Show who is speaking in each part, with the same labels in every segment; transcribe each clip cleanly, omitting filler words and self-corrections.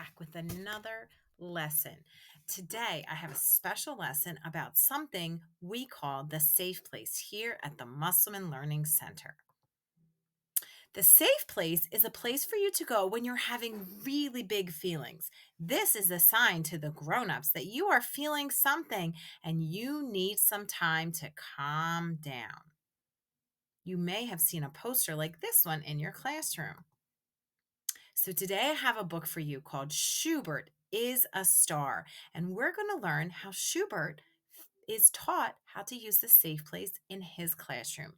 Speaker 1: back with another lesson. Today, I have a special lesson about something we call the safe place here at the Musselman Learning Center. The safe place is a place for you to go when you're having really big feelings. This is a sign to the grown-ups that you are feeling something and you need some time to calm down. You may have seen a poster like this one in your classroom. So today I have a book for you called Schubert is a Star, and we're going to learn how Schubert is taught how to use the safe place in his classroom.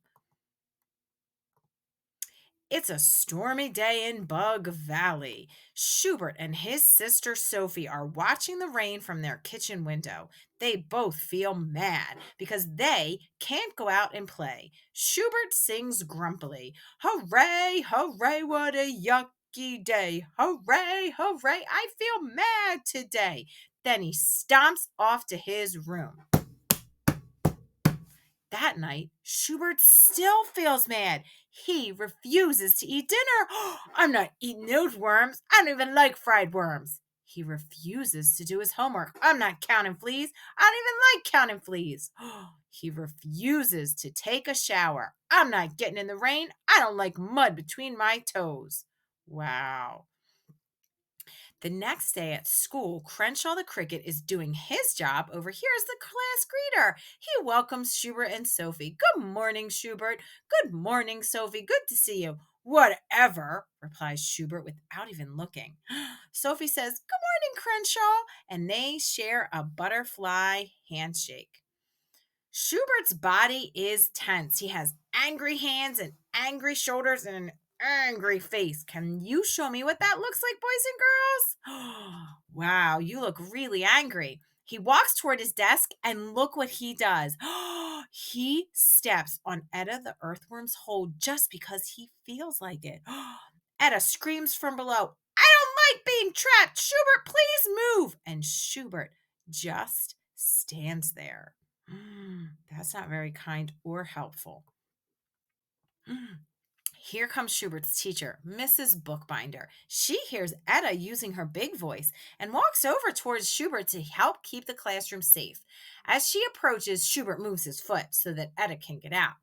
Speaker 1: It's a stormy day in Bug Valley. Schubert and his sister Sophie are watching the rain from their kitchen window. They both feel mad because they can't go out and play. Schubert sings grumpily, "Hooray, hooray, what a yucky day! Hooray, hooray, I feel mad today." Then he stomps off to his room. That night, Schubert still feels mad. He refuses to eat dinner. "I'm not eating those worms. I don't even like fried worms." He refuses to do his homework. "I'm not counting fleas. I don't even like counting fleas." He refuses to take a shower. "I'm not getting in the rain. I don't like mud between my toes." Wow. The next day at school, Crenshaw the cricket is doing his job over here as the class greeter. He welcomes Schubert and Sophie. "Good morning, Schubert." "Good morning, Sophie. Good to see you." "Whatever," replies Schubert without even looking. Sophie says, "Good morning, Crenshaw," and they share a butterfly handshake. Schubert's body is tense. He has angry hands and angry shoulders and an angry face. Can you show me what that looks like, boys and girls? Wow, you look really angry. He walks toward his desk and look what he does. He steps on Etta the earthworm's hole just because he feels like it. Etta screams from below, "I don't like being trapped. Schubert, please move." And Schubert just stands there. That's not very kind or helpful. Here comes Schubert's teacher, Mrs. Bookbinder. She hears Etta using her big voice and walks over towards Schubert to help keep the classroom safe. As she approaches, Schubert moves his foot so that Etta can get out.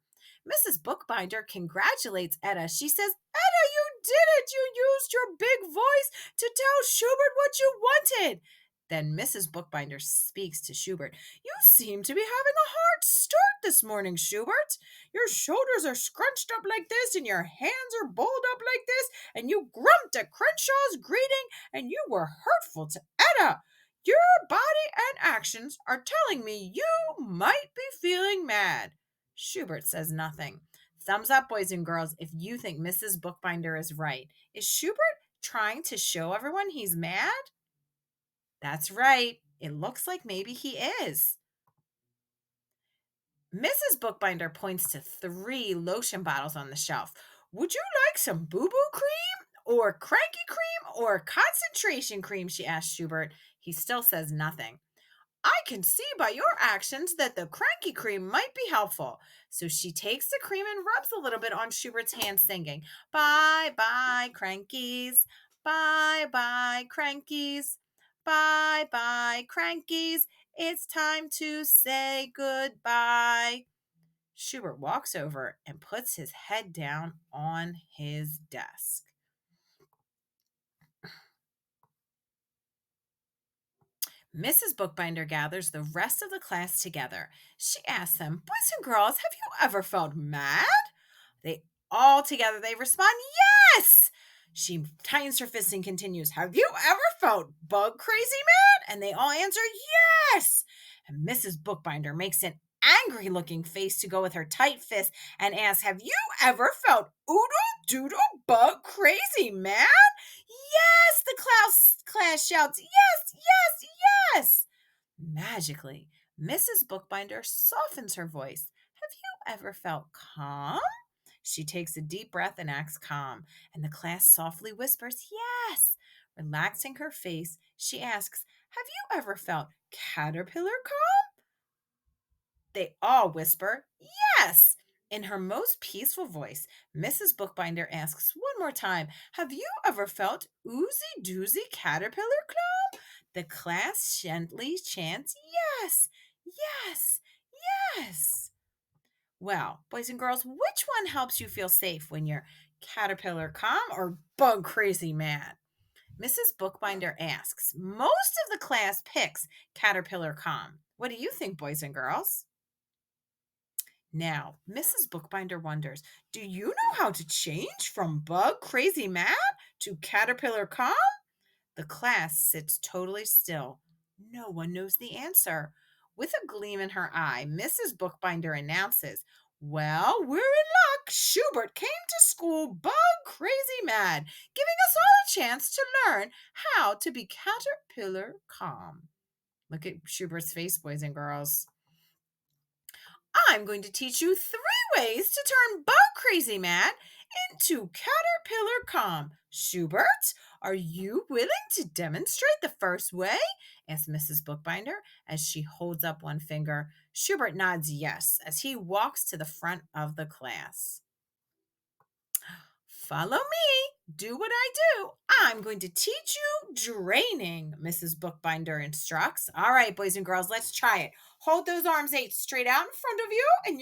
Speaker 1: Mrs. Bookbinder congratulates Etta. She says, "Etta, you did it! You used your big voice to tell Schubert what you wanted." Then Mrs. Bookbinder speaks to Schubert. "You seem to be having a hard start this morning, Schubert. Your shoulders are scrunched up like this, and your hands are balled up like this, and you grumped at Crenshaw's greeting, and you were hurtful to Etta. Your body and actions are telling me you might be feeling mad." Schubert says nothing. Thumbs up, boys and girls, if you think Mrs. Bookbinder is right. Is Schubert trying to show everyone he's mad? That's right. It looks like maybe he is. Mrs. Bookbinder points to 3 lotion bottles on the shelf. "Would you like some boo boo cream or cranky cream or concentration cream?" she asked Schubert. He still says nothing. "I can see by your actions that the cranky cream might be helpful." So she takes the cream and rubs a little bit on Schubert's hand, singing, "Bye bye, crankies. Bye bye, crankies. Bye bye, crankies. It's time to say goodbye." Schubert walks over and puts his head down on his desk. Mrs. Bookbinder gathers the rest of the class together. She asks them, "Boys and girls, have you ever felt mad?" They all together they respond, "Yes." She tightens her fist and continues, "Have you ever felt bug crazy mad?" And they all answer, "Yes." And Mrs. Bookbinder makes an angry looking face to go with her tight fist and asks, "Have you ever felt oodle doodle bug crazy mad?" "Yes," the class shouts, "Yes, yes, yes." Magically, Mrs. Bookbinder softens her voice. "Have you ever felt calm?" She takes a deep breath and acts calm, and the class softly whispers, "Yes." Relaxing her face, she asks, "Have you ever felt caterpillar calm?" They all whisper, "Yes." In her most peaceful voice, Mrs. Bookbinder asks one more time, have you ever felt oozy doozy caterpillar clump? The class gently chants, yes, yes, yes. Well, boys and girls, which one helps you feel safe when you're caterpillar calm or bug crazy mad? Mrs. Bookbinder asks. Most of the class picks caterpillar calm. What do you think, boys and girls? Now, Mrs. Bookbinder wonders, do you know how to change from bug crazy mad to caterpillar calm? The class sits totally still. No one knows the answer. With a gleam in her eye, Mrs. Bookbinder announces, well, we're in luck. Schubert came to school bug crazy mad, giving us all a chance to learn how to be caterpillar calm. Look at Schubert's face, boys and girls. I'm going to teach you 3 ways to turn bug crazy mad into caterpillar calm. Schubert, are you willing to demonstrate the first way? Asked Mrs. Bookbinder as she holds up one finger. Schubert nods yes as he walks to the front of the class. Follow me. Do what I do. I'm going to teach you draining, Mrs. Bookbinder instructs. All right, boys and girls, let's try it. Hold those arms 8 straight out in front of you and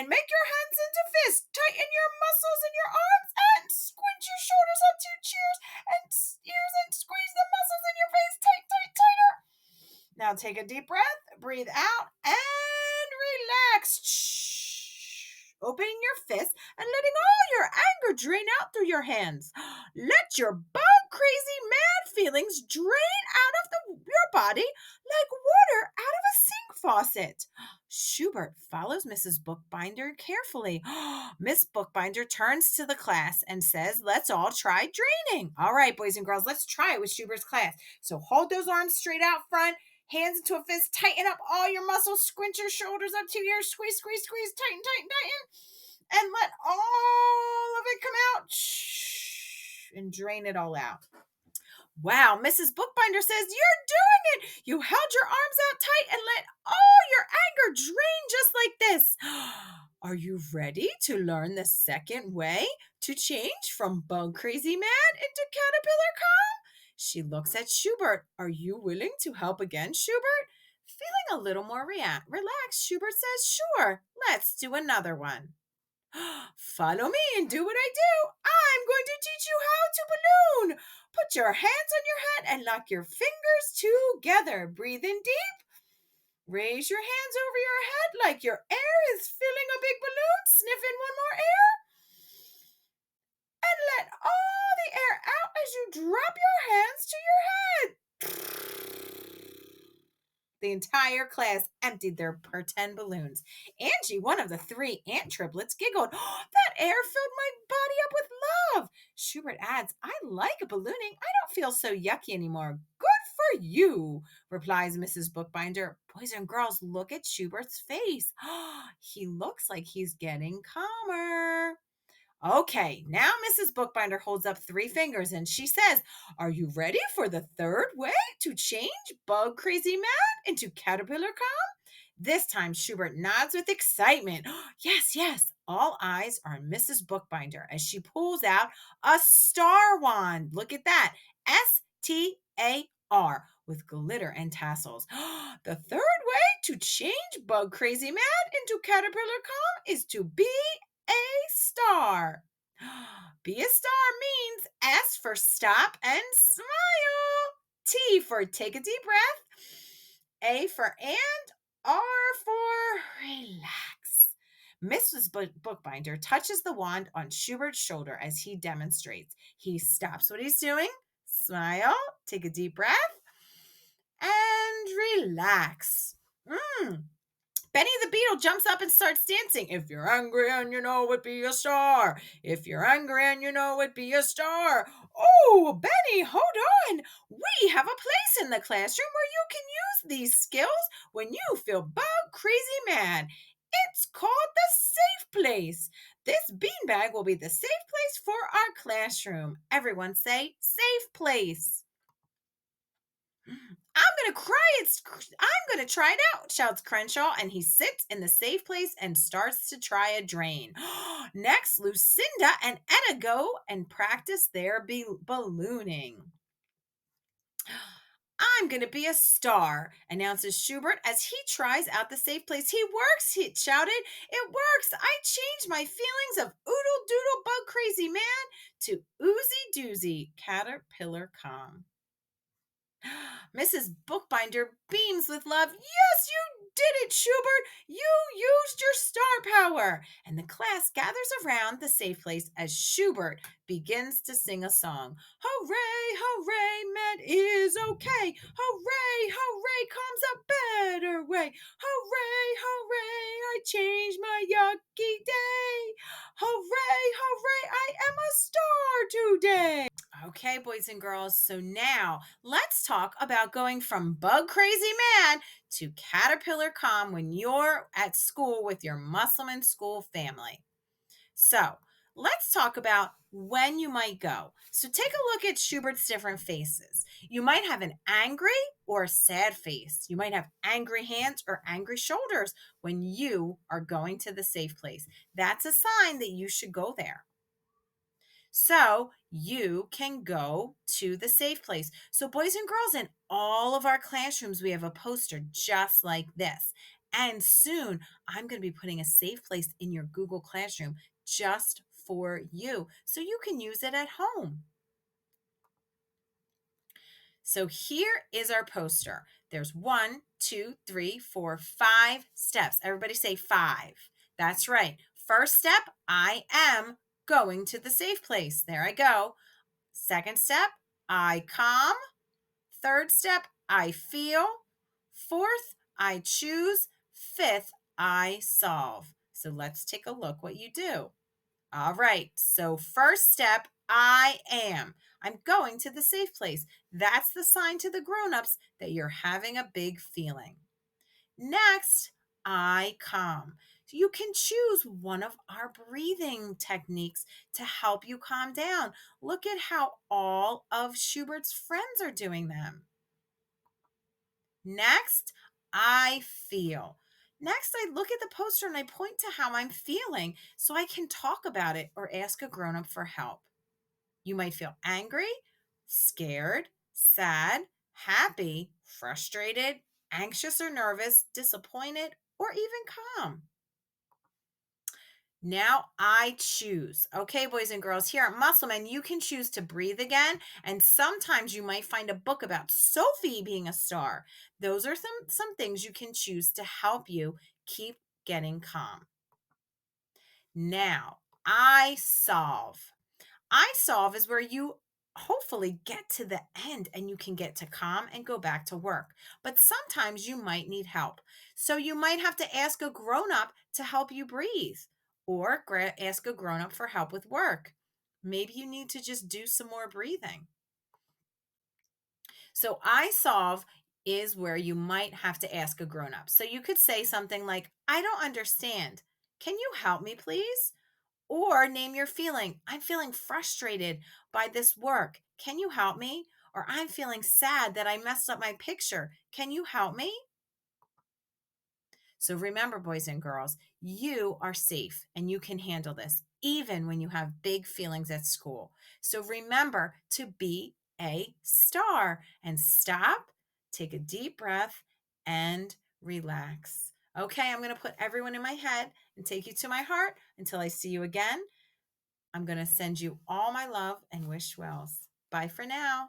Speaker 1: make your hands into fists. Tighten your muscles in your arms and squint your shoulders up to your ears and squeeze the muscles in your face tight, tight, tighter. Now take a deep breath, breathe out, and relax. Opening your fists and letting all your anger drain out through your hands. Let your bug crazy mad feelings drain out of your body like water out of a sink faucet. Schubert follows Mrs. Bookbinder carefully. Miss Bookbinder turns to the class and says, let's all try draining. All right, boys and girls, let's try it with Schubert's class. So hold those arms straight out front. Hands into a fist, tighten up all your muscles, squint your shoulders up to your ears, squeeze, squeeze, squeeze, tighten, tighten, tighten, and let all of it come out and drain it all out. Wow, Mrs. Bookbinder says, you're doing it. You held your arms out tight and let all your anger drain just like this. Are you ready to learn the second way to change from bug crazy mad into caterpillar calm? She looks at Schubert. Are you willing to help again, Schubert? Feeling a little more relaxed, Schubert says, sure, let's do another one. Follow me and do what I do. I'm going to teach you how to balloon. Put your hands on your head and lock your fingers together. Breathe in deep. Raise your hands over your head like your air is filling a big balloon. Sniff in one more air. And let all the air out as you drop your hands to your head. The entire class emptied their pretend balloons. Angie, one of the 3 ant triplets, giggled. Oh, that air filled my body up with love. Schubert adds, I like ballooning. I don't feel so yucky anymore. Good for you, replies Mrs. Bookbinder. Boys and girls, look at Schubert's face. He looks like he's getting calmer. Okay, now Mrs. Bookbinder holds up 3 fingers and she says, are you ready for the third way to change bug crazy mad into caterpillar calm? This time Schubert nods with excitement. Yes, yes. All eyes are on Mrs. Bookbinder as she pulls out a star wand. Look at that. STAR with glitter and tassels. The third way to change bug crazy mad into caterpillar calm is to be a star. Be a star means S for stop and smile. T for take a deep breath. A for and. R for relax. Mrs. Bookbinder touches the wand on Schubert's shoulder as he demonstrates. He stops what he's doing, smile, take a deep breath, and relax. Benny the Beetle jumps up and starts dancing. If you're angry and you know it, be a star. If you're angry and you know it, be a star. Oh, Benny, hold on. We have a place in the classroom where you can use these skills when you feel bug crazy mad. It's called the safe place. This beanbag will be the safe place for our classroom. Everyone say safe place. I'm gonna try it out, shouts Crenshaw, and he sits in the safe place and starts to try a drain. Next, Lucinda and Etta go and practice their ballooning. I'm going to be a star, announces Schubert as he tries out the safe place. He works, he shouted. It works. I changed my feelings of oodle doodle bug crazy man to oozy doozy caterpillar calm. Mrs. Bookbinder beams with love. Yes, you did it, Schubert. You used your star power. And the class gathers around the safe place as Schubert begins to sing a song. Hooray, hooray, Matt is okay. Hooray, hooray, comes a better way. Hooray, hooray, I changed my yucky day. Hooray, hooray, I am a star today. Okay, boys and girls, so now let's talk about going from bug crazy man to caterpillar calm when you're at school with your Musselman school family. So let's talk about when you might go. So take a look at Schubert's different faces. You might have an angry or sad face. You might have angry hands or angry shoulders when you are going to the safe place. That's a sign that you should go there. So you can go to the safe place. So, boys and girls, in all of our classrooms, we have a poster just like this. And soon I'm going to be putting a safe place in your Google Classroom just for you so you can use it at home. So here is our poster. There's 1, 2, 3, 4, 5 steps. Everybody say 5. That's right. First step, I am going to the safe place. There I go. Second step, I calm. Third step, I feel. Fourth, I choose. Fifth, I solve. So let's take a look what you do. All right. So first step, I am. I'm going to the safe place. That's the sign to the grown-ups that you're having a big feeling. Next, I calm. So you can choose one of our breathing techniques to help you calm down. Look at how all of Schubert's friends are doing them. Next, I feel. Next, I look at the poster and I point to how I'm feeling so I can talk about it or ask a grown up for help. You might feel angry, scared, sad, happy, frustrated, anxious or nervous, disappointed, or even calm. Now I choose. Okay, boys and girls, here at Musselman, you can choose to breathe again. And sometimes you might find a book about Sophie being a star. Those are some things you can choose to help you keep getting calm. Now, I solve. I solve is where you hopefully get to the end and you can get to calm and go back to work. But sometimes you might need help. So you might have to ask a grown up to help you breathe or ask a grown up for help with work. Maybe you need to just do some more breathing. So I solve is where you might have to ask a grown up. So you could say something like, I don't understand. Can you help me, please? Or name your feeling. I'm feeling frustrated by this work. Can you help me? Or I'm feeling sad that I messed up my picture. Can you help me? So remember, boys and girls, you are safe and you can handle this, even when you have big feelings at school. So remember to be a star and stop, take a deep breath, and relax. Okay, I'm going to put everyone in my head and take you to my heart until I see you again. I'm going to send you all my love and wish wells. Bye for now.